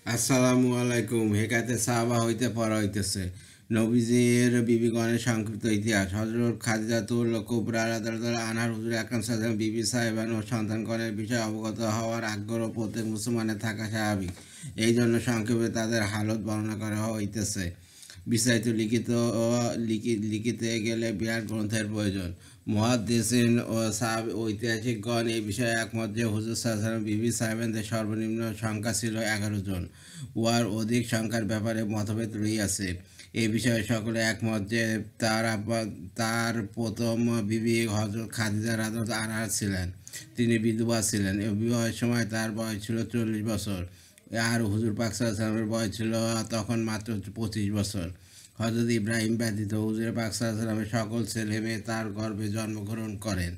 আসসালামু আলাইকুম। হেকাতে সাহাবা হইতে পড়া হইতেছে নবীজির বিবিগণের সংক্ষিপ্ত ইতিহাস। হযরত খাদিজাতুল কুবরা রাদিয়াল্লাহু আনহার হুজুর আকরাম সাল্লাল্লাহু আলাইহি বিবি সাহেবান ও সন্তানগণের বিষয়ে অবগত হওয়ার আগ্রহ প্রত্যেক মুসলমানের থাকা স্বাভাবিক। এই জন্য সংক্ষেপে তাদের হালত বর্ণনা করা হইতেছে। বিস্তারিত লিখিতে গেলে বিরাট গ্রন্থের প্রয়োজন। মুহাদ্দিসিন ও ঐতিহাসিকগণ এই বিষয়ে একমত যে হুজুর সাল্লাল্লাহু আলাইহি ওয়াসাল্লাম বিবি সাহেবানদের সর্বনিম্ন সংখ্যা ছিল 11 জন। উহার অধিক সংখ্যার ব্যাপারে মতভেদ রহিয়াছে। এই বিষয়ে সকলে একমত যে তার প্রথম বিবি হযরত খাদিজা রাদিয়াল্লাহু আনহা ছিলেন। তিনি বিধবা ছিলেন এবং বিবাহের সময় তার বয়স ছিল 40 বছর। আর হুজুর পাক সাল্লাল্লাহু আলাইহি ওয়াসাল্লামের বয়স ছিল তখন মাত্র 25 বছর। হযরত ইব্রাহিম ব্যতীত হুজুর পাক সাল্লাল্লাহু আলাইহি ওয়াসাল্লামের সকল ছেলে মেয়ে তার গর্ভে জন্মগ্রহণ করেন।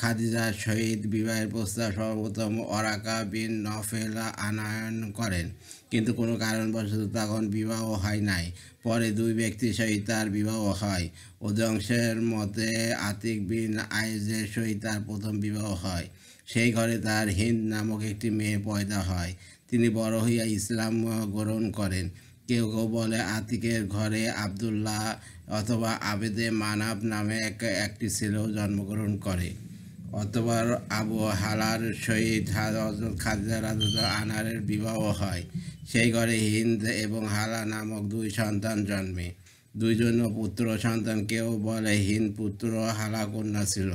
খাদিজার সহিত বিবাহের প্রস্তাব সর্বপ্রথম ওরাকা বিন নফেল আনয়ন করেন, কিন্তু কোনো কারণবশত তখন বিবাহ হয় নাই। পরে দুই ব্যক্তির সহিত তার বিবাহ হয়। অধিকাংশের মতে আতিক বিন আইজের সহিত তার প্রথম বিবাহ হয়। সেই ঘরে তার হিন্দ নামক একটি মেয়ে পয়দা হয়। তিনি বড় হইয়া ইসলাম গ্রহণ করেন। কেউ কেউ বলে আতিকের ঘরে আবদুল্লাহ অথবা আবেদে মানাব নামে একটি ছেলেও জন্মগ্রহণ করে। অথবা আবু হালার সহিত হযরত খাদিজা রাদিয়াল্লাহু আনহার বিবাহ হয়। সেই ঘরে হিন্দ এবং হালা নামক দুই সন্তান জন্মে। দুইজন পুত্র সন্তান। কেউ বলে হিন্দ পুত্র, হালা কন্যা ছিল।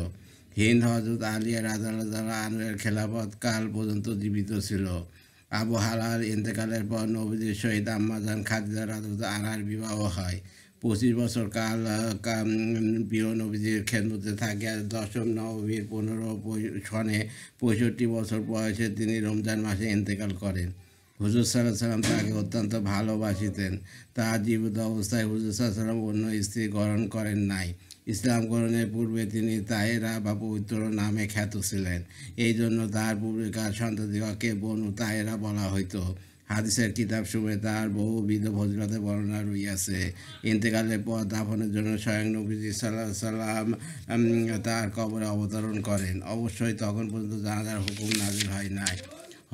হিন্দ হযরত আলী রাদিয়াল্লাহু আনহুর খেলাফত কাল পর্যন্ত জীবিত ছিল। আবু হালার ইন্তেকালের পর নবীজির সহিত আম্মাজান খাদিজা রাদিয়াল্লাহু আনহার বিবাহ হয়। 25 বছর কাল প্রিয় নবীজির খেদমতে থাকিয়া দশম নববীর 15 সনে 65 বছর বয়সে তিনি রমজান মাসে ইন্তেকাল করেন। হুজুর সাল্লাল্লাহু আলাইহি ওয়াসাল্লাম তাকে অত্যন্ত ভালোবাসিতেন। তার জীবিত অবস্থায় হুজুর সাল্লাল্লাহু আলাইহি ওয়াসাল্লাম অন্য স্ত্রী গ্রহণ করেন নাই। ইসলাম গ্রহণের পূর্বে তিনি তাহেরা বা পবিত্র নামে খ্যাত ছিলেন। এই জন্য তার পূর্বেকার সন্ততিকে বনু তাহেরা বলা হইত। হাদিসের কিতাবসমূহে তার বহুবিধ ফজিলতের বর্ণনা রইয়াছে। ইন্তেকালের পর দাফনের জন্য স্বয়ং নবীজি সাল্লাল্লাহু আলাইহি ওয়াসাল্লাম তার কবরে অবতরণ করেন। অবশ্যই তখন পর্যন্ত জানাজার হুকুম নাযিল হয় নাই।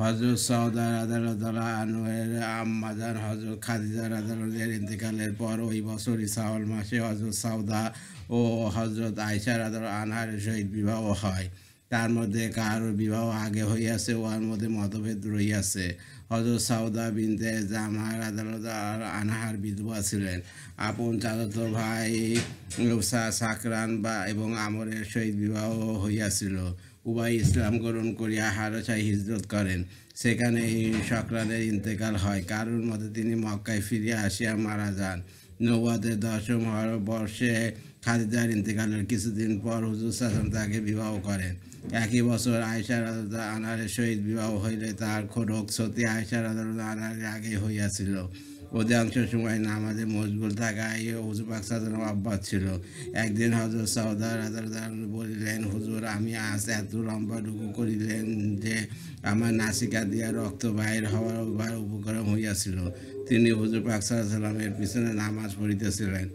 হযরত সওদা রাদিয়াল্লাহু আনহার আম্মাজান হযরত খাদিজা রাদিয়াল্লাহু আনহার ইন্তেকালের পর ওই বছরই শাওয়াল মাসে হযরত সওদা ও হযরত আয়েশা রাদিয়াল্লাহু আনহার সহিত বিবাহ হয়। তার মধ্যে কারো বিবাহ আগে হইয়াছে, উহার মধ্যে মতভেদ রহিয়াছে। হযরত সওদা বিনতে জামা রাদিয়াল্লাহু আনহার বিধবা ছিলেন। আপন চাচাতো ভাই সাকরান এবং আমরের সহিত বিবাহ হইয়াছিল। উভয় ইসলাম গ্রহণ করিয়া হাবশায় হিজরত করেন। সেখানেই সকরানের ইন্তেকাল হয়। কারোর মতে তিনি মক্কায় ফিরিয়া আসিয়া মারা যান। নবুয়তের 10ম বর্ষে খাদিজার ইন্তেকালের কিছুদিন পর হুজুর সাল্লাল্লাহু আলাইহি ওয়াসাল্লাম তাকে বিবাহ করেন। একই বছর আয়েশা রাদিয়াল্লাহু আনহার সহিত বিবাহ হইলে তার খোরক সতী আয়েশা রাদিয়াল্লাহু আনহার আগে হইয়াছিল। অধিকাংশ সময় নামাজে মশগুল থাকায় হুজুর পাক সাল্লাল্লাহু আলাইহি ওয়াসাল্লাম অভ্যাস ছিল। একদিন হযরত সওদা রাদিয়াল্লাহু আনহা বলিলেন, হুজুর, আমি আজ এত লম্বা রুকু করিলেন যে আমার নাসিকা দিয়া রক্ত বাহির হওয়ার উপক্রম হইয়াছিল। তিনি হুজুর পাক সাল্লাল্লাহু আলাইহি ওয়াসাল্লামের পিছনে নামাজ পড়িতেছিলেন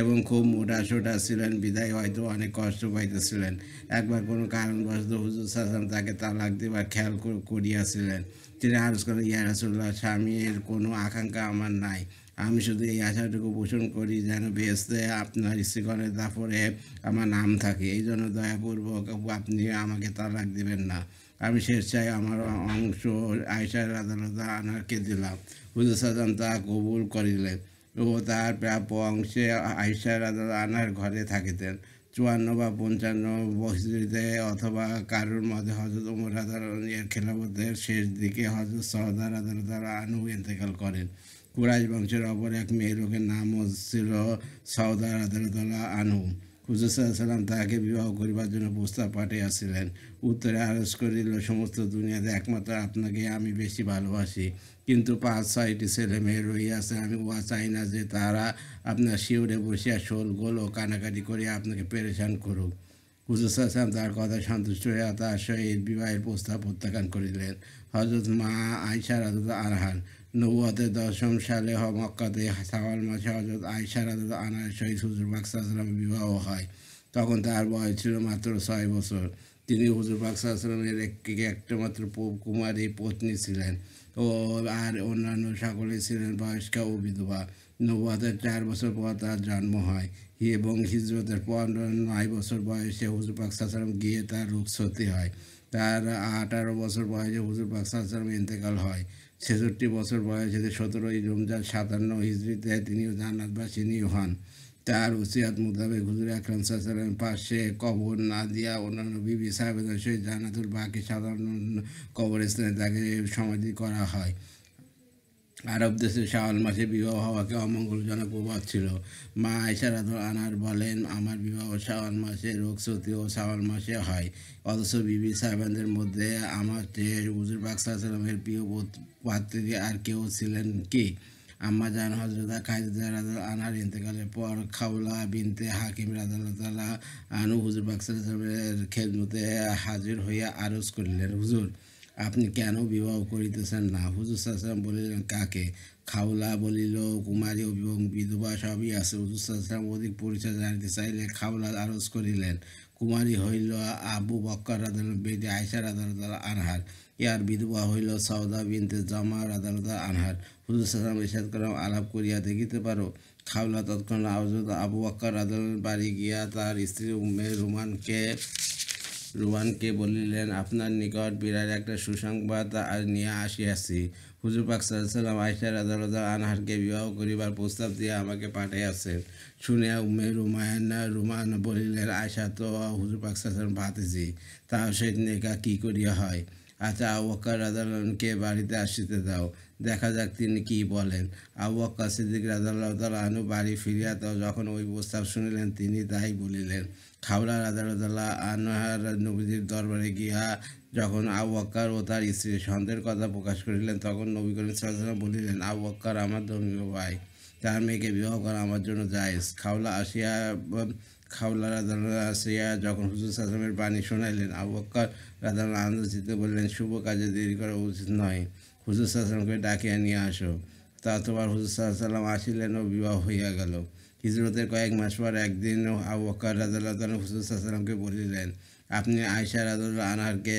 এবং খুব মোটাসোটা ছিলেন বিধায় হয়তো অনেক কষ্ট পাইতেছিলেন। একবার কোনো কারণবশত হুজুর সাল্লাল্লাহু আলাইহি ওয়াসাল্লাম তাকে তালাক দিবার খেয়াল করিয়াছিলেন। তিনি আরজ করেন, ইয়া রাসূলুল্লাহ, স্বামীর কোনো আকাঙ্ক্ষা আমার নাই। আমি শুধু এই আশাটুকু পোষণ করি যেন বেহেশতে আপনার স্ত্রীগণের দাপরে আমার নাম থাকে। এই জন্য দয়াপূর্বক আপনি আমাকে তালাক দিবেন না। আমি স্বেচ্ছায় আমার অংশ আয়েশা রাদিয়াল্লাহু আনহাকে দিলাম। হুজুর সাল্লাল্লাহু আলাইহি ওয়াসাল্লাম তা কবুল করিলেন ও তার প্রাপ্য অংশে আয়েশা রাদিয়াল্লাহু আনহার ঘরে থাকিতেন। 54 বা 55 হিজরীতে অথবা কারোর মধ্যে হযরত ওমর রাদিয়াল্লাহু আনহু খেলাফতের শেষ দিকে হযরত সওদা রাদিয়াল্লাহু আনহু ইন্তেকাল করেন। কুরাইশ বংশের অপর এক মেয়ে লোকের নামও ছিল সওদা রাদিয়াল্লাহু আনহু। হুজুর সাল্লাল্লাহু আলাইহি ওয়াসাল্লাম তাহাকে বিবাহ করিবার জন্য প্রস্তাব পাঠাইয়াছিলেন। উত্তরে আরজ করিল, সমস্ত দুনিয়াতে একমাত্র আপনাকে আমি বেশি ভালোবাসি, কিন্তু 5-6টি ছেলে মেয়ে রহিয়াছে। আমি উহা চাই না যে তারা আপনার শিউরে বসিয়া শোলগোল ও কানাকাটি করিয়া আপনাকে পেরেশান করুক। হুজুর সাল্লাল্লাহু আলাইহি ওয়াসাল্লাম তার কথা সন্তুষ্ট হইয়া তার সহিত বিবাহের প্রস্তাব প্রত্যাখ্যান করিলেন। হযরত মা আয়েশা রাদিয়াল্লাহু আনহা নবুয়তের 10ম সালে মক্কাতে শাওয়াল মাসে হযরত আয়েশা রাদিয়াল্লাহু আনহার সহিত হুজুর পাক সাল্লাল্লাহু আলাইহি ওয়াসাল্লামের বিবাহ হয়। তখন তার বয়স ছিল মাত্র 6 বছর। তিনি হুজুর পাক সাল্লাল্লাহু আলাইহি ওয়াসাল্লামের একমাত্র কুমারী পত্নী ছিলেন। ও আর অন্যান্য সকলে ছিলেন বয়স্কা ও বিধবা। নবুয়তের 4 বছর পর তার জন্ম হয় এবং হিজরতের পর 9 বছর বয়সে হুজুর পাক সাল্লাল্লাহু আলাইহি ওয়াসাল্লাম গিয়ে তার রুখসতি হয়। তার 18 বছর বয়সে হুজুর পাক সাল্লাল্লাহু আলাইহি ওয়াসাল্লাম ইন্তেকাল হয়। 66 বছর বয়সে 17ই রমজান 57 হিজরিতে তিনি জান্নাতবাসিনী হন। তার ওসিয়াত মোতাবেক হুজুর আকরাম সাল্লাল্লাহু আলাইহি ওয়াসাল্লামের পাশে কবর না দিয়া অন্যান্য বিবি সাহেবদের সহিত জান্নাতুল বাকি সাধারণ কবরস্থানে তাকে সমাধি করা হয়। আরব দেশে শাওয়াল মাসে বিবাহ হওয়াকে অমঙ্গলজনক প্রভাব ছিল। মা আয়েশা রাদিয়াল্লাহু আনহা বলেন, আমার বিবাহ শাওয়াল মাসে, রুখসতি ও শাওয়াল মাসে হয়। অথচ বিবি সাহেবানদের মধ্যে আমার চেয়ে হুজুর পাক সাল্লাল্লাহু আলাইহি ওয়াসাল্লামের প্রিয় পাত্রী আর কেউ ছিলেন কি? আম্মা জান হযরত খাদিজা রাদিয়াল্লাহু আনহার ইন্তেকালের পর খাওলা বিনতে হাকিম রাদিয়াল্লাহু তাআলা আনহু হুজুর পাক সাল্লাল্লাহু আলাইহি ওয়াসাল্লামের খেদমতে হাজির হইয়া আরজ করিলেন, হুজুর, আপনি কেন বিবাহ করিতেছেন না? হুজুর সাল্লাল্লাহু আলাইহি ওয়াসাল্লাম বলিলেন, কাকে? খাওলা বলিল, কুমারী এবং বিধবা সবই আছে। হুজুর সাল্লাল্লাহু আলাইহি ওয়াসাল্লাম অধিক পরিচয় জানিতে চাইলে খাওলা আরজ করিলেন, কুমারী হইল আবু বকর রাদিয়াল্লাহু বেটি আয়েশা রাদিয়াল্লাহু আনহার, ইয়ার বিধবা হইল সওদা বিনতে জামা রাদিয়াল্লাহু আনহার। হুজুর সাল্লাল্লাহু আলাইহি ওয়াসাল্লাম ইরশাদ করেন, আলাপ করিয়া দেখিতে পারো। খাওলা তৎক্ষণাৎ হযরত আবু বকর রাদিয়াল্লাহু বাড়ি গিয়া তার স্ত্রী উম্মে রুমানকে বলিলেন, আপনার নিকট বিরাট একটা সুসংবাদ নিয়ে আসিয়াছি। হুজুর পাক সাল্লাল্লাহু আলাইহি ওয়াসাল্লাম আয়েশা রাদিয়াল্লাহু আনহাকে বিবাহ করিবার প্রস্তাব দিয়ে আমাকে পাঠাইয়াছেন। শুনিয়া উম্মে রুমান বলিলেন, আয়েশা তো হুজুর পাক সাল্লাল্লাহু আলাইহি ওয়াসাল্লাম ভাতিজি, তাহার সহিত নিকাহ কি করিয়া হয়? আচ্ছা, আবু বকর রাদিয়াল্লাহু আনহুকে বাড়িতে আসিতে দাও, দেখা যাক তিনি কি বলেন। আবু বকর সিদ্দিক রাদিয়াল্লাহু তাআলা আনহু বাড়ি ফিরিয়া যখন ওই প্রস্তাব শুনিলেন, তিনি তাই বলিলেন। খাওলা রাদিয়াল্লাহু আনহার নবীজির দরবারে গিয়া যখন আবু বকর ও তার স্ত্রীর সন্দেহের কথা প্রকাশ করিলেন, তখন নবী করিম সাল্লাল্লাহু আলাইহি ওয়াসাল্লাম বলিলেন, আবু বকর আমার ধর্মীয় ভাই, তার মেয়েকে বিবাহ করা আমার জন্য জায়েজ। খাওলা রাদিয়াল্লাহু আসিয়া যখন হুজুর সাল্লাল্লাহু আলাইহি ওয়াসাল্লামের বাণী শোনাইলেন, আবু বকর রাদিয়াল্লাহু আনহু চিত্তে বললেন, শুভ কাজে দেরি করা উচিত নয়, হুজুর সাল্লাল্লাহু আলাইহি ওয়াসাল্লামকে ডাকিয়া নিয়ে আসো। তারপর হুজুর সাল্লাল্লাহু আলাইহি ওয়াসাল্লাম আসিলেন ও বিবাহ হইয়া গেল। হিজরতের কয়েক মাস পর একদিন আবু বকর রাদিয়াল্লাহু আনহু হুজুর সাল্লাল্লাহু আলাইহি ওয়াসাল্লামকে বলিলেন, আপনি আয়েশা রাদিয়াল্লাহু আনহাকে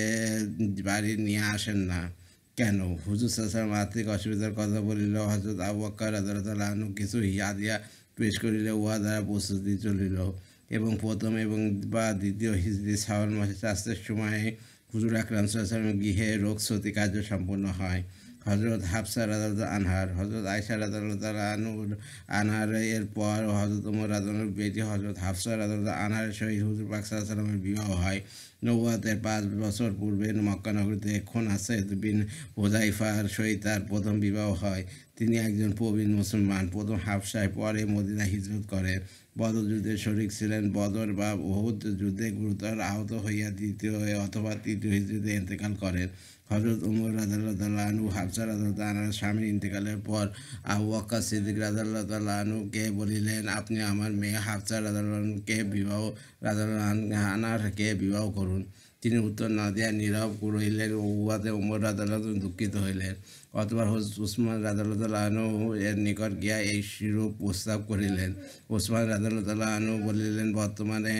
বাড়ি নিয়ে আসেন না কেন? হুজুর সাল্লাল্লাহু আলাইহি ওয়াসাল্লাম আর্থিক অসুবিধার কথা বলিল। হযরত আবু বকর রাদিয়াল্লাহু আনহু কিছু হাদিয়া পেশ করিলে উহা দ্বারা প্রস্তুতি চলিল এবং প্রথম এবং বা দ্বিতীয় হিজরি শাওয়াল মাসে চাষের সময়ে হুজুর আকরাম সাল্লাল্লাহু আলাইহি ওয়াসাল্লামের গৃহে রোগসতি কার্য সম্পন্ন হয়। হযরত হাফসা রাদিয়াল্লাহু আনহার, হযরত আয়েশা রাদিয়াল্লাহু আনহার এরপর হযরত ওমর রাদিয়াল্লাহু বেটি হযরত হাফসা রাদিয়াল্লাহু আনহার সহিত হুজুর পাক সাল্লাল্লাহু আলাইহি ওয়াসাল্লামের বিবাহ হয়। নবুয়তের 5 বছর পূর্বে মক্কা নগরীতে খুনাসাইদ বিন হুযায়ফার সহিত তার প্রথম বিবাহ হয়। তিনি একজন প্রবীণ মুসলমান। প্রথম হাবশায়, পরে মদিনা হিজরত করেন। বদর যুদ্ধে শরীক ছিলেন। বদর বা উহুদ যুদ্ধে গুরুতর আহত হইয়া দ্বিতীয় অথবা তৃতীয় হিজরিতে ইন্তেকাল করেন। হযরত ওমর রাদিয়াল্লাহু আনহু হাফসা রাদিয়াল্লাহু আনহার স্বামীর ইন্তেকালের পর আবু বকর সিদ্দিক রাদিয়াল্লাহু আনহুকে বলিলেন, আপনি আমার মেয়ে হাফসা রাদিয়াল্লাহু আনহাকে বিবাহ করুন। তিনি উত্তর না দিয়া নীরব রহিলেন ও উহাতে ওমর রাদিয়াল্লাহু আনহু দুঃখিত হইলেন। অতঃপর হযরত উসমান রাদিয়াল্লাহু আনহু এর নিকট গিয়া এই শিরূপ প্রস্তাব করিলেন। উসমান রাদিয়াল্লাহু আনহু বলিলেন, বর্তমানে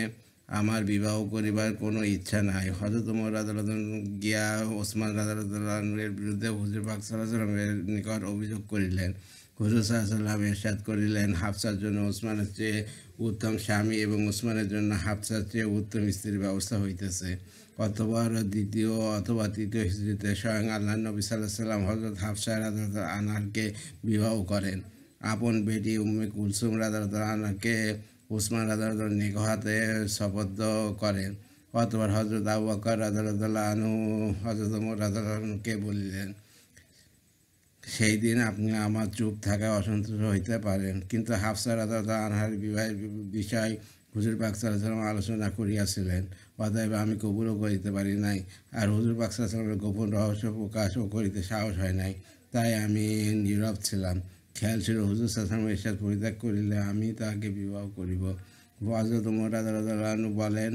আমার বিবাহ করিবার কোনো ইচ্ছা নাই। হযরত ওমর রাদিয়াল্লাহু আনহু গিয়া ওসমান রাদিয়াল্লাহু আনহুর বিরুদ্ধে হুজুর পাক সাল্লাল্লাহু আলাইহি ওয়াসাল্লামের নিকট অভিযোগ করিলেন। হুজুর সাল্লাল্লাহু আলাইহি ওয়াসাল্লাম ইরশাদ করিলেন, হাফসার জন্য ওসমানের চেয়ে উত্তম স্বামী এবং ওসমানের জন্য হাফসার চেয়ে উত্তম স্ত্রীর ব্যবস্থা হইতেছে। অতঃপর দ্বিতীয় অথবা তৃতীয় হিজরিতে স্বয়ং আল্লাহর নবী সাল্লাল্লাহু আলাইহি ওয়াসাল্লাম হযরত হাফসা রাদিয়াল্লাহু আনহাকে বিবাহ করেন। আপন বেটি উম্মে কুলসুম রাদিয়াল্লাহু আনহাকে উসমান রাদিয়াল্লাহু নিকহাতে শপথ করেন। অতঃপর হযরত আবু বকর রাদিয়াল্লাহু আনহু হযরত ওমর রাদিয়াল্লাহু আনহুকে বলিলেন, সেই দিন আপনি আমার চুপ থাকায় অসন্তুষ্ট হইতে পারেন, কিন্তু হাফসা রাদিয়াল্লাহু আনহার বিবাহের বিষয় হুজুর পাক সাল্লাল্লাহু আলাইহি ওয়াসাল্লাম আলোচনা করিয়াছিলেন। অতএব আমি কবুলও করিতে পারি নাই, আর হুজুর পাক সাল্লাল্লাহু আলাইহি ওয়াসাল্লামের গোপন রহস্য প্রকাশও করিতে সাহস হয় নাই। তাই আমি নীরব ছিলাম। খেয়াল ছিল, হুজুর সাল্লাল্লাহু আলাইহি ওয়াসাল্লাম ইরশাদ পরিত্যাগ করিলে আমি তাহাকে বিবাহ করিব। হযরত ওমর রাদিয়াল্লাহু আনহু বলেন,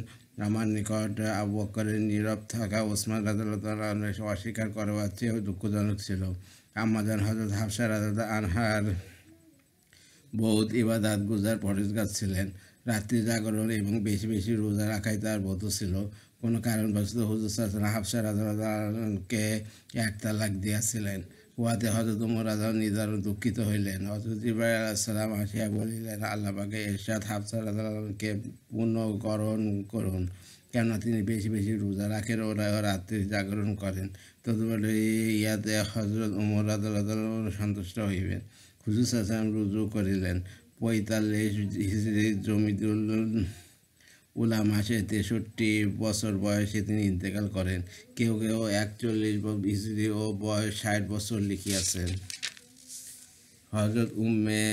আমার নিকট আবু বকরের নীরব থাকা ওসমান রাদিয়াল্লাহু আনহু অস্বীকার করবার চেয়েও দুঃখজনক ছিল। আম্মাজান হযরত হাফসা রাদিয়াল্লাহু আনহার বহুত ইবাদত গুজার পরহেজগার ছিলেন। রাত্রি জাগরণ এবং বেশি বেশি রোজা রাখাই তার ব্রত ছিল। কোনো কারণবশত হুজুর সাল্লাল্লাহু আলাইহি ওয়াসাল্লাম হাফসা রাদিয়াল্লাহু আনহাকে এক তালাক দিয়াছিলেন। উহাতে হযরত ওমর রাদিয়াল্লাহু নিদারুণ দুঃখিত হইলেন। হযরত জিবরাইল আলাইহিস সালাম আসিয়া বলিলেন, আল্লাহ পাকের ইরশাদ হাফসা রাদিয়াল্লাহু আনহাকে পুনর্গ্রহণ করুন, কেননা তিনি বেশি বেশি রোজা রাখেন ও রাত্রি জাগরণ করেন। তদুপরি ইয়াতে হযরত ওমর রাদিয়াল্লাহু সন্তুষ্ট হইবেন। হুজুর সাল্লাল্লাহু আলাইহি ওয়াসাল্লাম রুজু করিলেন। ৪৫ হিজরি জমিদুল উলা মাসে ৬৩ বছর বয়সে তিনি ইন্তেকাল করেন। কেউ কেউ ৪১ হিজরি ও বয়স ৬০ বছর লিখিয়াছেন। হযরত উম্মে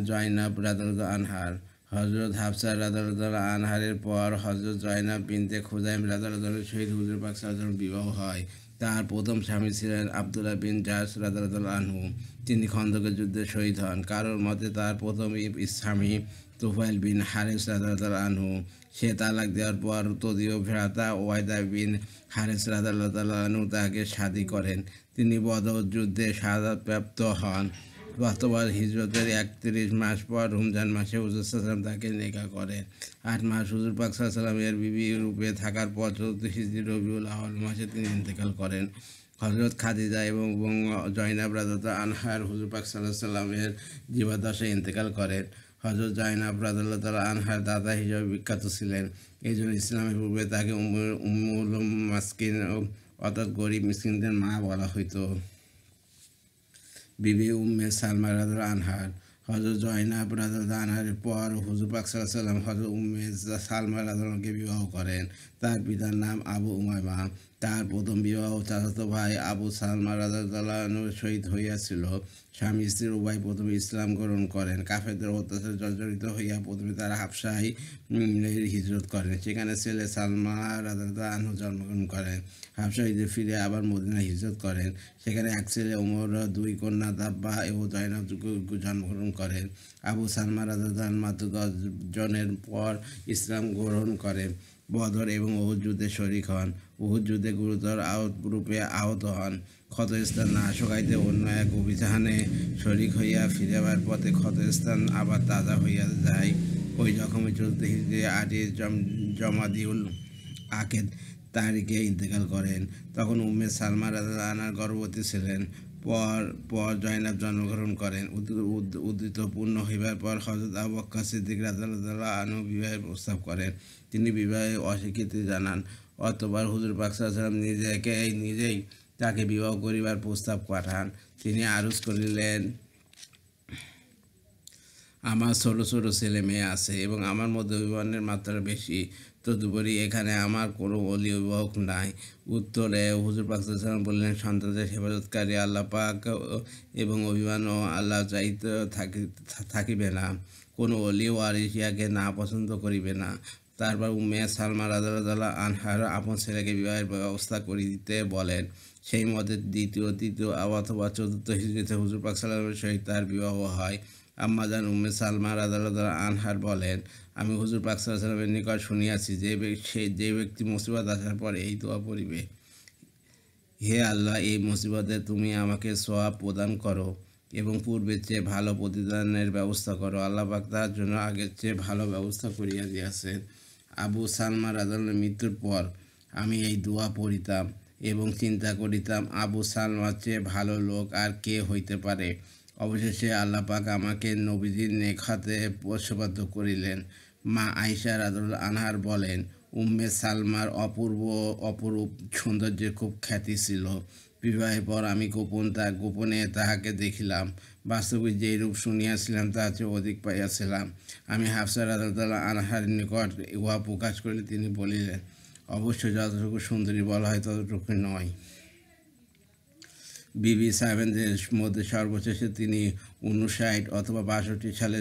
জয়নাব রাদিয়াল্লাহু আনহার হযরত হাফসা রাদিয়াল্লাহু আনহারের পর হযরত জয়নাব বিনতে খুজাইম রাদিয়াল্লাহু সহিত হুজুর পাক সাল্লাল্লাহু আলাইহি ওয়াসাল্লামের বিবাহ হয়। তার প্রথম স্বামী ছিলেন আব্দুল্লাহ বিন জাহশ রাদিয়াল্লাহু আনহু। তিনি খন্দকের যুদ্ধে শহীদ হন। কারোর মতে তার প্রথম স্বামী তুফাইল বিন হারিস রাদিয়াল্লাহু আনহু। সে তালাক দেওয়ার পর তদীয় ভ্রাতা ওবায়দা বিন হারিস রাদিয়াল্লাহু আনহু তাকে শাদী করেন। তিনি বদর যুদ্ধে শাহাদাতপ্রাপ্ত হন। গতবার হিজরতের ৩১ মাস পর রমজান মাসে হুজুর সাল্লাল্লাহু আলাইহি ওয়াসাল্লাম তাকে নেকাহ করেন। ৮ মাস হুজুর পাক সাল্লাল্লাহু আলাইহি ওয়াসাল্লামের বিবি রূপে থাকার পর ১৪ হিজরি রবিউল আউয়াল মাসে তিনি ইন্তেকাল করেন। হযরত খাদিজা এবং জয়নাব রাদিয়াল্লাহু আনহার হুজুর পাক সাল্লাল্লাহু আলাইহি ওয়াসাল্লামের জীবদ্দশায় ইন্তেকাল করেন। হযরত জয়নাব রাদিয়াল্লাহু আনহার দাদা হিসেবে বিখ্যাত ছিলেন। এই জন্য ইসলামের পূর্বে তাকে উম্মুল মাসকিন অর্থাৎ গরিব মিসকিনদের মা বলা হইত। বিবি উম্মে সালমা রাদিয়াল্লাহু আনহার হযরত জয়নাব রাদিয়াল্লাহু আনহার পর হুজুর পাক সাল্লাল্লাহু আলাইহি ওয়াসাল্লাম হযরত উম্মে সালমা রাদিয়াল্লাহু আনহাকে বিবাহ করেন। তার পিতার নাম আবু উমামা। তার প্রথম বিবাহ চাচাতো ভাই আবু সালমা রাদিয়াল্লাহু আনহুর সহিত হইয়াছিল। স্বামী স্ত্রী উভয় প্রথমে ইসলাম গ্রহণ করেন। কাফেরদের অত্যাচারে জর্জরিত হইয়া প্রথমে তারা হাবশায় হিজরত করেন। সেখানে ছেলে সালমা রাদিয়াল্লাহু আনহু জন্মগ্রহণ করেন। হাবশা হইতে ফিরে আবার মদিনায় হিজরত করেন। সেখানে এক ছেলে ওমর, ২ কন্যা দাব্বা ও জয়নাব জন্মগ্রহণ করেন। আবু সালমা রাদিয়াল্লাহু আনহু মাত্র ১০ জনের পর ইসলাম গ্রহণ করেন। বদর এবং উহুদ যুদ্ধে শরিক হন। উহুদ যুদ্ধে গুরুতর রূপে আহত হন। ক্ষতস্থান না শুকাইতে অন্য এক অভিযানে শরিক হইয়া ফিরিবার পথে ক্ষতস্থান আবার তাজা হইয়া যায়। ওই জখমে ১৪ হিজরি ৮ জমাদিউল আখের তারিখে ইন্তেকাল করেন। তখন উম্মে সালমা রাদিয়াল্লাহু আনহা গর্ভবতী ছিলেন। পর জয়নাব জন্মগ্রহণ করেন। উদ্দিত পূর্ণ হইবার পর হযরত আবু বকর সিদ্দিক রাদিয়াল্লাহু আনহু বিবাহের প্রস্তাব করেন। তিনি বিবাহে অস্বীকৃতি জানান। অতঃপর হুজুর পাক সাল্লাল্লাহু আলাইহি ওয়াসাল্লাম নিজেই তাকে বিবাহ করিবার প্রস্তাব পাঠান। তিনি আরজ করিলেন, আমার ছোট ছোট ছেলে মেয়ে আছে এবং আমার মধ্যে অভিমানের মাত্রা বেশি। তদুপরি এখানে আমার কোনো অলি অভিভাবক নাই। উত্তরে হুজুর পাক সাল্লাল্লাহু আলাইহি ওয়াসাল্লাম বললেন, সন্তানদের হেফাজতকারী আল্লাহ পাক এবং অভিমানও আল্লাহ চাইতে থাকিবে না। কোনো অলি ওয়ারিস ইহাকে না পছন্দ করিবে না। তারপর উম্মে সালমা রাদিয়াল্লাহু আনহার আপন ছেলেকে বিবাহের ব্যবস্থা করিতে বলেন। সেই মতে দ্বিতীয়, তৃতীয় অথবা চতুর্থ হিজরিতে হুজুর পাক সাল্লাল্লাহু আলাইহি ওয়াসাল্লামের সহিত তার বিবাহ হয়। আম্মাজান উম্মে সালমা রাদিয়াল্লাহু আনহার বলেন, আমি হুজুর পাক সাল্লাল্লাহু আলাইহি ওয়াসাল্লামের নিকট শুনিয়াছি যে ব্যক্তি মুসিবত আসার পর এই দোয়া পড়িবে, হে আল্লাহ, এই মুসিবতে তুমি আমাকে সওয়াব প্রদান করো এবং পূর্বের চেয়ে ভালো প্রতিদানের ব্যবস্থা করো। আল্লাহ পাক তার জন্য আগের চেয়ে ভালো ব্যবস্থা করিয়া দিয়াছেন। আবু সালমা রাদিয়াল্লাহু মৃত্যুর পর আমি এই দোয়া পড়িতাম এবং চিন্তা করিতাম, আবু সালমার চেয়ে ভালো লোক আর কে হইতে পারে। অবশেষে আল্লাহ পাক আমাকে নবীজির নেখাতে বশবদ্ধ করিলেন। মা আয়েশা রাদিয়াল্লাহু আনহার বলেন, উম্মে সালমার অপরূপ সৌন্দর্যের খুব খ্যাতি ছিল। বিবাহের পর আমি গোপনে তাহাকে দেখিলাম। বাস্তবে যেই রূপ শুনিয়াছিলাম তার চেয়ে অধিক পাইয়াছিলাম। আমি হাফসা রাদিয়াল্লাহু আনহার নিকট উহা প্রকাশ করিলে তিনি বলিলেন, অবশ্যই যতটুকু সুন্দরী বলা হয় ততটুকু নয়। বিবি সাহেবদের মধ্যে সর্বশেষে তিনি ৫৯ অথবা ৬২ সালে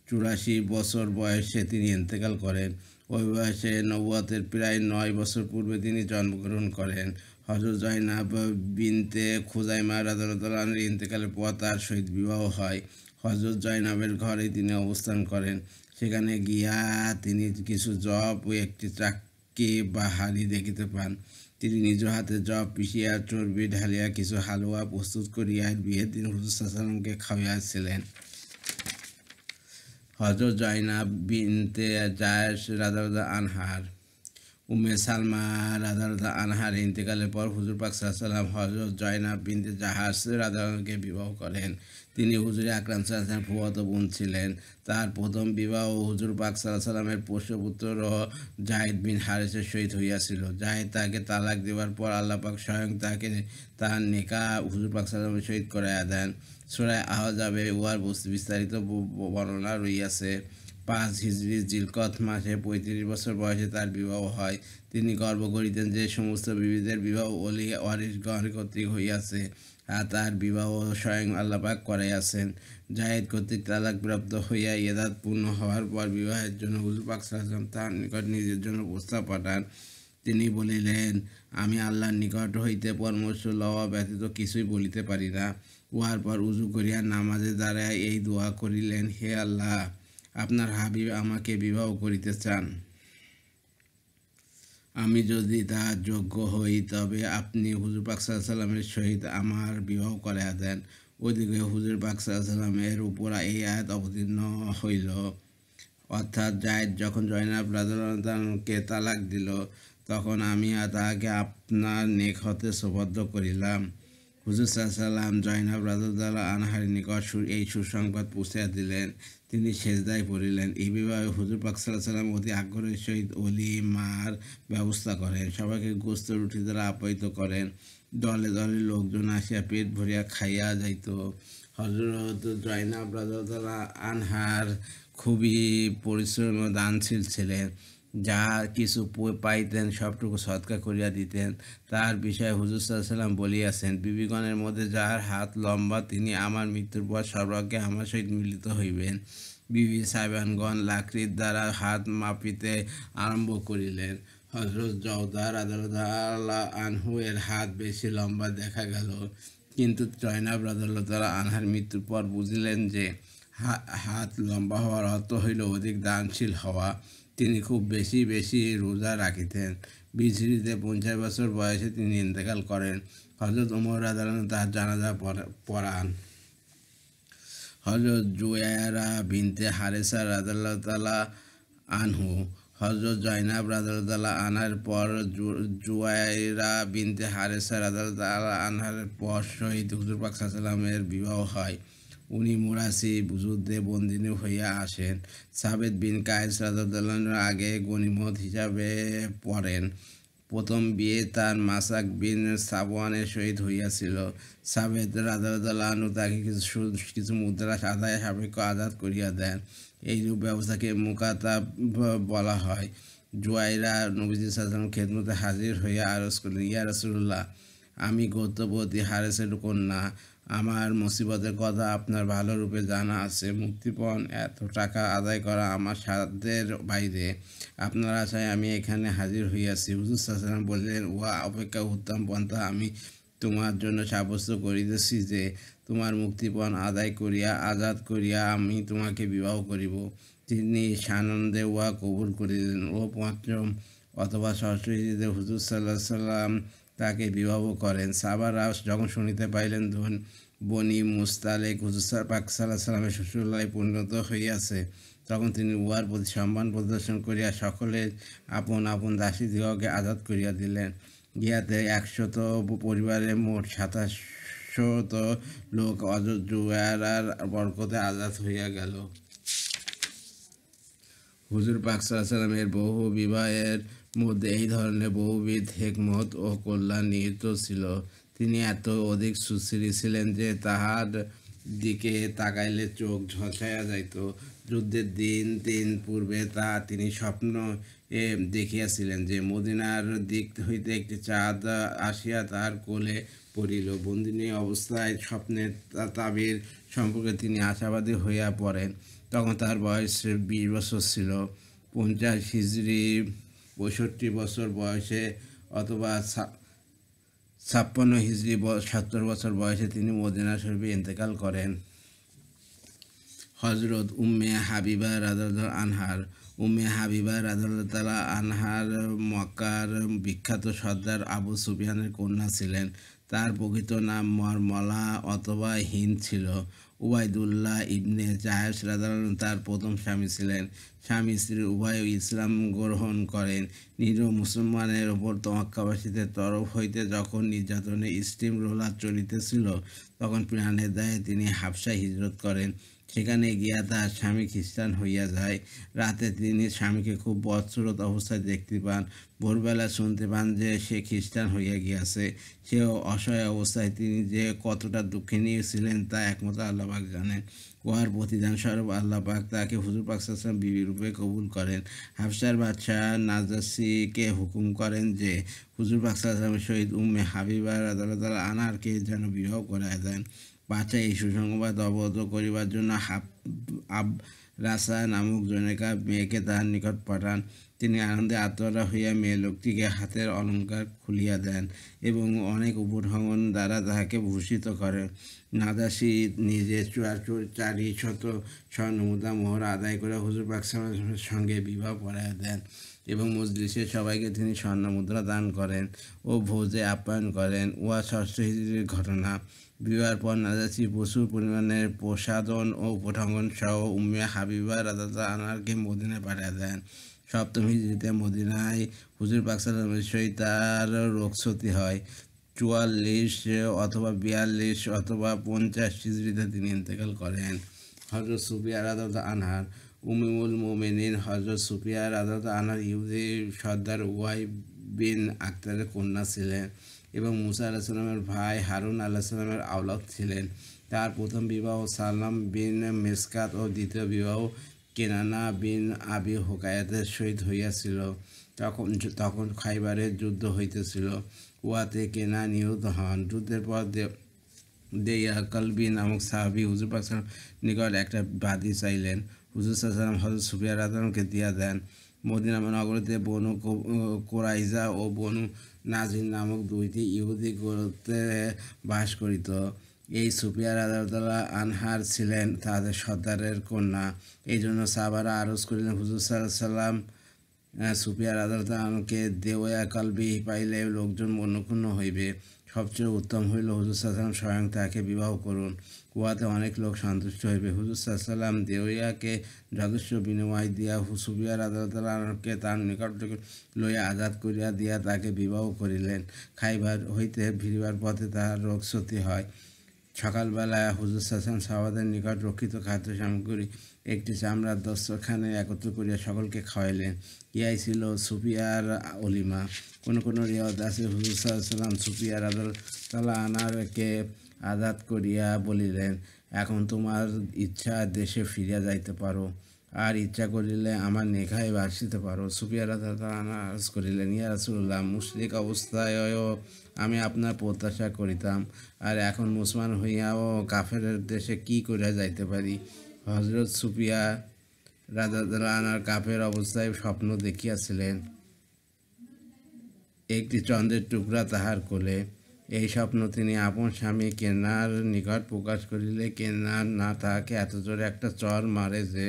৮৪ বছর বয়সে তিনি ইন্তেকাল করেন। ওই বয়সে নবুয়তের প্রায় ৯ বছর পূর্বে তিনি জন্মগ্রহণ করেন। হযরত জয়নাব বিনতে খুজাইমা রাদিয়াল্লাহু আনহার ইন্তেকালের পর তার সহিত বিবাহ হয়। হযরত জয়নাবের ঘরে তিনি অবস্থান করেন। সেখানে গিয়া তিনি কিছু জব ও একটি চাক্কি বা হাঁড়ি দেখিতে পান। তিনি নিজ হাতে জব পিষিয়া চর্বি ঢালিয়া কিছু হালুয়া প্রস্তুত করিয়া বিয়ের দিন হুজুর সাল্লাল্লাহু আলাইহি ওয়াসাল্লামকে খাওয়াইয়াছিলেন। হযরত জয়নাব বিনতে জায়েশ রাদিয়াল্লাহু আনহার উম্মে সালমা রাদিয়াল্লাহু আনহার ইন্তেকালের পর হুজুর পাক সাল্লাল্লাহু আলাইহি ওয়াসাল্লাম হযরত জয়নাব বিনতে জাহাশ রাদিয়াল্লাহুকে বিবাহ করেন। তিনি হুজুর আকরাম সাল্লাল্লাহু আলাইহি ওয়াসাল্লামের ফুফাতো বোন ছিলেন। তার প্রথম বিবাহ হুজুর পাক সাল্লাল্লাহু আলাইহি ওয়াসাল্লামের পোষ্যপুত্র যায়েদ বিন হারেসের সহিত হইয়াছিল। যায়েদ তাকে তালাক দেওয়ার পর আল্লাহ পাক স্বয়ং তাকে তার নিকাহ হুজুর পাক সাল্লাল্লাহু আলাইহি ওয়াসাল্লামের সহিত করাইয়া দেন। সূরা আহজাবে উহার বিস্তারিত বর্ণনা রইয়াছে। 5 হিজরি জিলকত মাসে 35 বছর বয়সে তার বিবাহ হয়। তিনি গর্ব করিতেন যে সমস্ত বিবিদের বিবাহ ওলি ওয়ারিসগণ কর্তৃক হইয়াছে, আর তার বিবাহ স্বয়ং আল্লাহ পাক করাইয়াছেন। জায়েদ কর্তৃক তালাকপ্রাপ্ত হইয়া ইদ্যত পূর্ণ হওয়ার পর বিবাহের জন্য হুজুর পাক সাল্লাল্লাহু আলাইহি ওয়াসাল্লাম তার নিকট নিজের জন্য প্রস্তাব পাঠান। তিনি বলিলেন, আমি আল্লাহর নিকট হইতে পরামর্শ লওয়া ব্যতীত কিছুই বলিতে পারি না। উহার পর উজু করিয়া নামাজে দাঁড়াইয়া এই দোয়া করিলেন, হে আল্লাহ, আপনার হাবিব আমাকে বিবাহ করিতে চান। আমি যদি তাহার যোগ্য হই তবে আপনি হুজুর পাক সাল্লাল্লাহু আলাইহি ওয়াসাল্লামের সহিত আমার বিবাহ করাইয়া দেন। ওদিকে হুজুর পাক সাল্লাল্লাহু আলাইহি ওয়াসাল্লামের উপর এই আয়াত অবতীর্ণ হইল, অর্থাৎ জায়েদ যখন জয়নাব রাদিয়াল্লাহু আনহাকে তালাক দিল, তখন আমি তাহাকে আপনার নিকটে সোপর্দ করিলাম। হুজুর সাল্লাল্লাহু আলাইহি ওয়াসাল্লাম জয়নাব রাদিয়াল্লাহু আনহার নিকট এই সুসংবাদ পৌঁছিয়া দিলেন। তিনি সেজদায় পড়িলেন। এই বিবাহে হুজুর পাক সাল্লাল্লাহু আলাইহি ওয়াসাল্লাম অতি আগ্রহের সহিত ওলিমার ব্যবস্থা করেন। সবাইকে গোস্ত রুটি দ্বারা আপ্যায়িত করেন। দলে দলে লোকজন আসিয়া পেট ভরিয়া খাইয়া যাইত। হযরত জয়নাব রাদিয়াল্লাহু আনহার খুবই পরিশ্রম ও দানশীল ছিলেন। যা কিছু পাইতেন সবটুকু সদকা করিয়া দিতেন। তার বিষয়ে হুজুর সাল্লাল্লাহু আলাইহি ওয়াসাল্লাম বলিয়াছেন, বিবিগণের মধ্যে যাহার হাত লম্বা তিনি আমার মৃত্যুর পর সর্বাগ্যে আমার সহিত মিলিত হইবেন। বিবি সাহেবানগণ লাকড়ির দ্বারা হাত মাপিতে আরম্ভ করিলেন। হযরত জওদা রাদিয়াল্লাহু আনহু এর হাত বেশি লম্বা দেখা গেল, কিন্তু জয়নাব রাদিয়াল্লাহু আনহার মৃত্যুর পর বুঝিলেন যে হাত লম্বা হওয়ার অর্থ হইল অধিক দানশীল হওয়া। তিনি খুব বেশি বেশি রোজা রাখিতেন। হিজরিতে 50 বছর বয়সে তিনি ইন্তেকাল করেন। হযরত ওমর রাদিয়াল্লাহু আনহু তার জানাজা পড়ান। হযরত জুয়াইরা বিনতে হারেসা রাদিয়াল্লাহু আনহু হযরত জয়নাব রাদিয়াল্লাহু আনহার পর জুয়াইরা বিনতে হারেসা রাদিয়াল্লাহু আনহার পর সহিত হুজুর পাক সাল্লাল্লাহু আলাইহি ওয়াসাল্লামের বিবাহ হয়। উনি মুরাসি যুদ্ধে বন্দিনী হইয়া আসেন। সাবেত বিন কায়েস রাদিয়াল্লাহু আনহুর আগে গনিমত হিসাবে পড়েন। প্রথম বিয়ে তার মাসাক বিন সাবওয়ানের সহিত হইয়াছিল। সাবেত রাদিয়াল্লাহু আনহু তাকে কিছু মুদ্রা আদায় সাপেক্ষ আজাদ করিয়া দেন। এইরূপ ব্যবস্থাকে মুকাতাব বলা হয়। জুয়াইরা নবীজি সাল্লাল্লাহু আলাইহি ওয়াসাল্লামের খেদমতে হাজির হইয়া আরজ করলেন, ইয়া রাসূলুল্লাহ, আমি গোত্রপতি হারেসের কন্যা। আমার মুসিবতের কথা আপনার ভালোরূপে জানা আছে। মুক্তিপণ এত টাকা আদায় করা আমার সাধ্যের বাইরে। আপনার আশায় আমি এখানে হাজির হইয়াছি। হুজুর সাল্লাল্লাহু আলাইহি ওয়াসাল্লাম বললেন, উহা অপেক্ষা উত্তম পন্থা আমি তোমার জন্য সাব্যস্ত করিতেছি যে তোমার মুক্তিপণ আদায় করিয়া আজাদ করিয়া আমি তোমাকে বিবাহ করিব। তিনি সানন্দে উহা কবুল করিলেন ও পঞ্চম অথবা ষষ্ঠ হিজরিতে হুজুর সাল্লাল্লাহু আলাইহি ওয়াসাল্লাম তাকে বিবাহ করেন। সাহাবারা যখন শুনিতে পাইলেন বনি মুস্তালেক হুজুর পাক সাল্লাল্লাহু আলাইহি ওয়াসাল্লামের শ্বশুরালয়ে পরিণত হইয়াছে, তখন তিনি উহার প্রতি সম্মান প্রদর্শন করিয়া সকলে আপন আপন দাসীদিগকে আজাদ করিয়া দিলেন। ইহাতে 100 পরিবারের মোট 2700 লোক হযরত জুয়াইরার বরকতে আজাদ হইয়া গেল। হুজুর পাক সাল্লাল্লাহু আলাইহি ওয়াসাল্লামের বহু বিবাহের মধ্যে এই ধরনের বহুবিধ হিকমত ও কল্যাণ নিহিত ছিল। তিনি এত অধিক সুশ্রী ছিলেন যে তাহার দিকে তাকাইলে চোখ ঝলসাইয়া যাইত। যুদ্ধের দিন পূর্বে তিনি স্বপ্ন দেখিয়াছিলেন যে মদিনার দিক হইতে একটি চাঁদ আসিয়া তাহার কোলে পড়িল। বন্দিনী অবস্থায় স্বপ্নের তাবির সম্পর্কে তিনি আশাবাদী হইয়া পড়েন। তখন তার বয়স 20 বছর ছিল। 50 হিজরি 65 বছর বয়সে অথবা 56 হিজরি 70 বছর বয়সে তিনি মদিনা শরীফে ইন্তেকাল করেন। হযরত উম্মে হাবিবা রাদিয়াল্লাহু আনহার উম্মে হাবিবা রাদিয়াল্লাহু আনহার মক্কার বিখ্যাত সর্দার আবু সুফিয়ানের কন্যা ছিলেন। তার প্রকৃত নাম মরমলা অথবা হিন্দ ছিল। উবাইদুল্লাহ ইবনে জাহাশ রাদিয়াল্লাহু আনহু তার প্রথম স্বামী ছিলেন। স্বামী স্ত্রী উভয় ইসলাম গ্রহণ করেন। নিরীহ মুসলমানের ওপর মক্কাবাসীদের তরফ হইতে যখন নির্যাতনের স্টিম রোলার চলিতেছিল, তখন প্রাণের দায়ে তিনি হাবশায় হিজরত করেন। সেখানে গিয়া তার স্বামী খ্রিস্টান হইয়া যায়। রাতে তিনি স্বামীকে খুব বৎসরত অবস্থায় দেখতে পান। ভোরবেলা শুনতে পান যে সে খ্রিস্টান হইয়া গিয়াছে। সেও অসহায় অবস্থায় তিনি যে কতটা দুঃখিনী ছিলেন তা একমাত্র আল্লাহ পাক জানেন। উহার প্রতিদান স্বরূপ আল্লাহ পাক তাকে হুজুর পাক সাল্লাল্লাহু আলাইহি ওয়াসাল্লাম বিবি রূপে কবুল করেন। হাবশার বাদশাহ নাজাসীকে হুকুম করেন যে হুজুর পাক সাল্লাল্লাহু আলাইহি ওয়াসাল্লামের সহিত উম্মে হাবিবা রাদিয়াল্লাহু তাআলা আনহাকে যেন বিবাহ করাইয়া দেন। বাদশা এই সুসংবাদ অবগত করিবার জন্য আবরাসা নামক জনৈকা মেয়েকে তাহার নিকট পাঠান। তিনি আনন্দে আত্মহারা হইয়া মেয়ে লোকটিকে হাতের অলঙ্কার খুলিয়া দেন এবং অনেক উপঢৌকন দ্বারা তাহাকে ভূষিত করেন। নাজাসী নিজে 400 স্বর্ণমুদ্রা মোহর আদায় করে হুজুর পাক সাল্লাল্লাহু আলাইহি ওয়াসাল্লামের সঙ্গে বিবাহ পড়াইয়া দেন এবং মজলিসের সবাইকে তিনি স্বর্ণমুদ্রা দান করেন ও ভোজে আপ্যায়ন করেন। উহা 6ষ্ঠ হিজরীর ঘটনা। বিবাহের পর নাজাসী প্রচুর পরিমাণে প্রসাদন ও উপঢৌকন সহ উম্মে হাবিবা রাদিয়াল্লাহু আনহাকে মদিনায় পাঠিয়ে দেন। 7ম হিজরীতে মদিনায় হুজুর পাক সাল্লাল্লাহু আলাইহি ওয়াসাল্লামের সহিত তার রোগশতি হয়। 44 অথবা 42 অথবা 50 হিজরীতে তিনি ইন্তেকাল করেন। হযরত সুফিয়া রাদিয়াল্লাহু আনহার উম্মুল মুমিনিন হযরত সুফিয়া রাদিয়াল্লাহু আনহার ইহুদি সর্দার ওয়াই বিন আখতারের কন্যা ছিলেন এবং মুসা আলাইহিস সালামের ভাই হারুন আলাইহিস সালামের আওলাদ ছিলেন। তার প্রথম বিবাহ সালাম বিন মিসকাত ও দ্বিতীয় বিবাহ কেনানা বিন আবি হুকায়াতের সহিত হইয়াছিল। তখন খাইবারের যুদ্ধ হইতেছিল। উহাতে কেনা নিহত হন। যুদ্ধের পর দেইয়া কালবি নামক সাহাবী হুজুর পাক সাল্লাল্লাহু নিকট একটা বাদী চাইলেন। হুজুর সাল্লাল্লাহু আলাইহি ওয়াসাল্লাম হযরত সুফিয়া রাদিয়াল্লাহু দিয়া দেন। মদিনা নগরীতে বনু কোরাইজা ও বনু নাজির নামক দুইটি ইহুদি গোত্রে বাস করিত। এই সুফিয়া রাদিয়াল্লাহু আনহার ছিলেন তাদের সর্দারের কন্যা। এই জন্য সাহাবারা আরজ করিলেন, হুজুর সাল্লাল্লাহু আলাইহি ওয়াসাল্লাম সুফিয়া রাদিয়াল্লাহু আনহাকে দেওয়া কালবি পাইলে লোকজন মনক্ষুণ্ণ হইবে। সবচেয়ে উত্তম হইল হুজুর সাল্লাল্লাহু আলাইহি ওয়াসাল্লাম স্বয়ং তাহাকে বিবাহ করুন। উহাতে অনেক লোক সন্তুষ্ট হইবে। হুজুর সাল্লাল্লাহু আলাইহি ওয়াসাল্লাম দেওয়াকে যথেষ্ট বিনিময় দিয়া সুফিয়া রাদিয়াল্লাহু আনহাকে তার নিকট লইয়া আজাদ করিয়া দিয়া তাকে বিবাহ করিলেন। খাইবার হইতে ফিরিবার পথে তাহার রোগশতি হয়। সকালবেলায় হুজুর সাল্লাল্লাহু আলাইহি ওয়াসাল্লাম সাহাবাদের নিকট রক্ষিত খাদ্য সামগ্রী একটি চামড়ার দস্তরখানে একত্র করিয়া সকলকে খাওয়াইলেন। ইহাই ছিল সুফিয়ার অলিমা। কোনো রিওয়ায়াত আছে হুজুর সাল্লাল্লাহু আলাইহি ওয়াসাল্লাম সুফিয়া রাদিয়াল্লাহু আনহাকে আজাদ করিয়া বলিলেন, এখন তোমার ইচ্ছা দেশে ফিরিয়া যাইতে পারো, আর ইচ্ছা করিলে আমার নেখায় বাসিতে পারো। সুফিয়া রাদিয়াল্লাহু আনহু আরজ করিলেন, ইয়া রাসূলুল্লাহ, মুশরিক অবস্থায়ও আমি আপনার প্রত্যাশা করিতাম, আর এখন মুসলমান হইয়াও কাফেরের দেশে কি করিয়া যাইতে পারি। হযরত সুফিয়া রাদিয়াল্লাহু আনহু কাফের অবস্থায় স্বপ্ন দেখিয়াছিলেন, একটি চন্দ্রের টুকরা তাহার কোলে। এই স্বপ্ন তিনি আপন স্বামী কেনার নিকট প্রকাশ করিলে কেনার না তাহাকে এত জোরে একটা চর মারে যে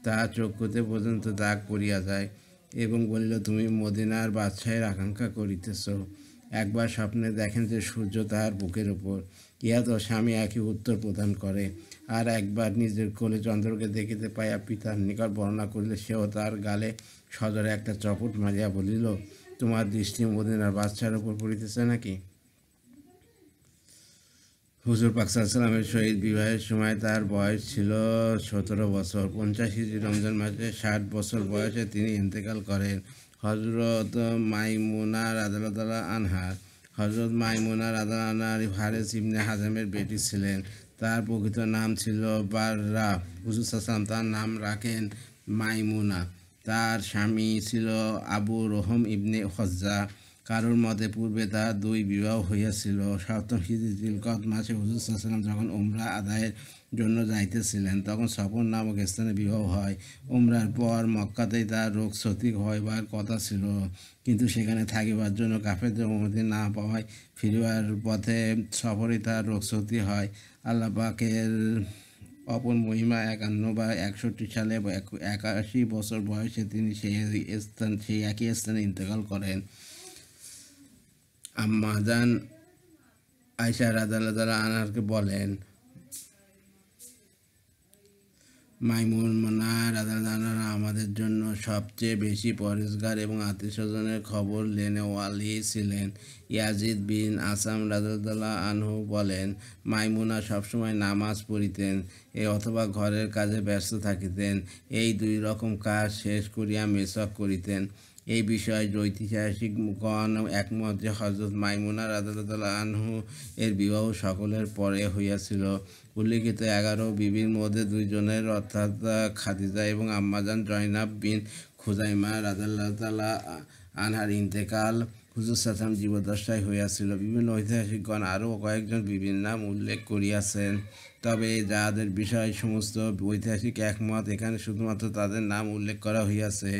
তাহা চক্ষুতে পর্যন্ত দাগ পড়িয়া যায় এবং বলিল, তুমি মদিনার বাদশাহের আকাঙ্ক্ষা করিতেছ। একবার স্বপ্নে দেখেন যে সূর্য তাহার বুকের উপর। ইহা তো স্বামী একই উত্তর প্রদান করে। আর একবার নিজের কোলে চন্দ্রকে দেখিতে পাইয়া পিতার নিকট বর্ণনা করিলে সেও তার গালে সজোরে একটা চপট মারিয়া বলিল, তোমার দৃষ্টি মদিনার বাদশার উপর পড়িতেছে নাকি? হুজুর পাক সাল্লাল্লাহু আলাইহি ওয়াসাল্লামের সহিত বিবাহের সময় তার বয়স ছিল 17 বছর। 50 হিজরি রমজান মাসে 60 বছর বয়সে তিনি ইন্তেকাল করেন। হযরত মাইমুনা রাদিয়াল্লাহু আনহা হযরত মাইমুনা রাদিয়াল্লাহু আনহা হারেস ইবনে হাজামের বেটি ছিলেন। তার প্রকৃত নাম ছিল বাররা। হুজুর সাল্লাল্লাহু আলাইহি ওয়াসাল্লাম তার নাম রাখেন মাইমুনা। তার স্বামী ছিল আবু রহম ইবনে হজ্জা। কারোর মতে পূর্বে তার 2 বিবাহ হইয়াছিল। 7ম হিজরি জিলকদ মাসে হুজুর সাল্লাল্লাহু আলাইহি ওয়াসাল্লাম যখন উমরা আদায়ের জন্য যাইতেছিলেন, তখন সফর নামক স্থানে বিবাহ হয়। উমরার পর মক্কাতেই তার রোগশতি হইবার কথা ছিল, কিন্তু সেখানে থাকিবার জন্য কাফেরদের অনুমতি না পাওয়ায় ফিরিবার পথে সফরে তার রোগশতি হয়। আল্লাহ পাকের অপর মহিমা 51 বা 61 সালে 81 বছর বয়সে তিনি সেই একই স্থানে ইন্তেকাল করেন। আম্মা জান আয়েশা রাদিয়াল্লাহু আনহাকে বলেন, মাইমুনা রাদিয়াল্লাহু আনহা আমাদের জন্য সবচেয়ে বেশি পরহেজগার এবং আত্মীয়স্বজনের খবর লেনেওয়ালি ছিলেন। ইয়াজিদ বিন আসাম রাদিয়াল্লাহু আনহু বলেন, মাইমুনা সবসময় নামাজ পড়িতেন অথবা ঘরের কাজে ব্যস্ত থাকিতেন। এই দুই রকম কাজ শেষ করিয়া মেসক করিতেন। এই বিষয়ে ঐতিহাসিকগণ একমত যে হযরত মাইমুনা রাদিয়াল্লাহু আনহু এর বিবাহ সকলের পরে হইয়াছিল। উল্লিখিত 11 বিবির মধ্যে দুইজনের অর্থাৎ খাদিজা এবং আম্মাজান জয়নাব বিন খুজাইমা রাদিয়াল্লাহু আনহার ইন্তেকাল হুজুর সাল্লাল্লাহু আলাইহি জীবদ্দশায় হইয়াছিল। বিভিন্ন ঐতিহাসিকগণ আরও কয়েকজন বিবির নাম উল্লেখ করিয়াছেন, তবে যাহাদের বিষয়ে সমস্ত ঐতিহাসিক একমত, এখানে শুধুমাত্র তাদের নাম উল্লেখ করা হইয়াছে।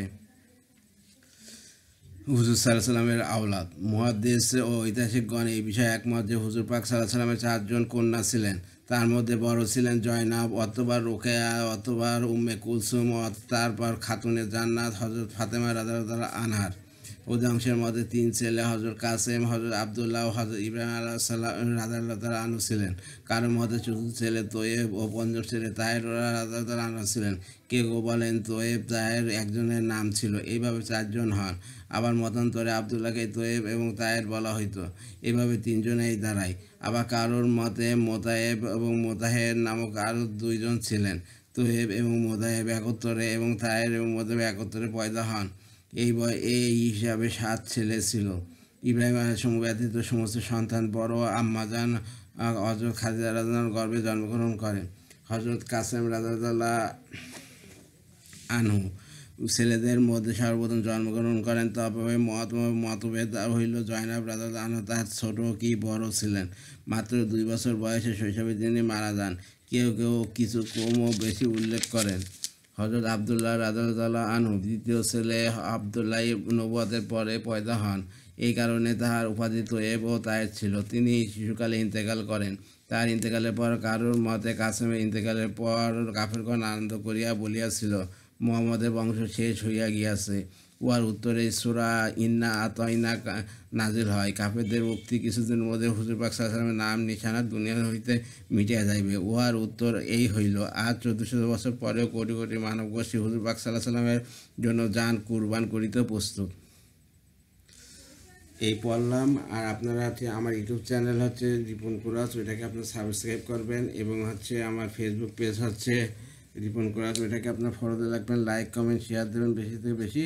হুজুর সাল্লাল্লাহু আলাইহি সাল্লামের আওলাদ মুহাদ্দিস ও ঐতিহাসিকগণ এই বিষয়ে একমত যে হুজুর পাক সাল্লাল্লাহু আলাইহি সাল্লামের 4 জন কন্যা ছিলেন। তার মধ্যে বড় ছিলেন জয়নাব অথবা রোকেয়া অথবা উম্মে কুলসুম, তারপর খাতুনে জান্নাত হযরত ফাতেমা রাদিয়াল্লাহু আনহার। অধিকাংশের মধ্যে 3 ছেলে হযরত কাসেম, হযরত আব্দুল্লাহ ও হযরত ইব্রাহিম রাদিয়াল্লাহু আনহু ছিলেন। কারোর মধ্যে চতুর্থ ছেলে তৈয়েব ও পঞ্চম ছেলে তাহের রাদিয়াল্লাহু আনহু ছিলেন। কেউ বলেন তৈয়েব তাহের একজনের নাম ছিল। এইভাবে 4 জন হন। আবার মতান্তরে আব্দুল্লাহকে তৈয়েব এবং তাহের বলা হইতো। এভাবে 3 জনেই দাঁড়ায়। আবার কারোর মতে মোতায়েব এবং মোতাহের নামক আরও 2 জন ছিলেন। তৈয়েব এবং মোতাহেব একত্রে এবং তাহের এবং মোতাহেব একত্রে পয়দা হন। এই হিসাবে 7 ছেলে ছিল। ইব্রাহিম আলাইহিস ব্যতীত সমস্ত সন্তান বড় আম্মাজান হযরত খাদিজা রাদিয়াল্লাহু আনহার গর্ভে জন্মগ্রহণ করেন। হযরত কাসেম রাদিয়াল্লাহু আনহু ছেলেদের মধ্যে সর্বপ্রথম জন্মগ্রহণ করেন। তবে মতভেদ হইল জয়নাব রাদিয়াল্লাহু আনহা তার ছোট কি বড় ছিলেন। মাত্র 2 বছর বয়সে শৈশবে তিনি মারা যান। কেউ কেউ কিছু কম ও বেশি উল্লেখ করেন। হযরত আব্দুল্লাহ রাদিয়াল্লাহু আনহু দ্বিতীয় ছেলে। আব্দুল্লাহ নবুয়তের পরে পয়দা হন। এই কারণে তাহার উপাধি তৈয়েব ও তাহের ছিল। তিনি শিশুকালে ইন্তেকাল করেন। তার ইন্তেকালের পর কারোর মতে কাসেমের ইন্তেকালের পর কাফেরগণ আনন্দ করিয়া বলিয়াছিল, মুহাম্মদের বংশ শেষ হইয়া গিয়াছে। উহার উত্তরে সূরা ইন্না আতাইনা নাজিল হয়। কাফেরদের উক্তি কিছুদিনের মধ্যে হুজুর পাক সাল্লাল্লাহু আলাইহি ওয়াসাল্লামের নাম নিশানা দুনিয়া হইতে মিটিয়া যাইবে। উহার উত্তর এই হইল, আজ 1400 বছর পরেও কোটি কোটি মানবগোষ্ঠী হুজুর পাক সাল্লাল্লাহু আলাইহি ওয়াসাল্লামের জন্য জান কুরবান করিতে প্রস্তুত। এই পড়লাম। আর আপনারা আমার ইউটিউব চ্যানেল হচ্ছে রিপন কুরাস, ওইটাকে আপনারা সাবস্ক্রাইব করবেন, এবং হচ্ছে আমার ফেসবুক পেজ হচ্ছে রিপন কুরাস, ওইটাকে আপনার ফলোতে রাখবেন, লাইক কমেন্ট শেয়ার দেবেন বেশি থেকে বেশি।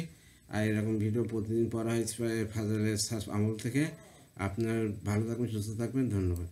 আর এরকম ভিডিও প্রতিদিন পড়া হয়েছে ফাজলের আমল থেকে। আপনার ভালো থাকবেন, সুস্থ থাকবেন, ধন্যবাদ।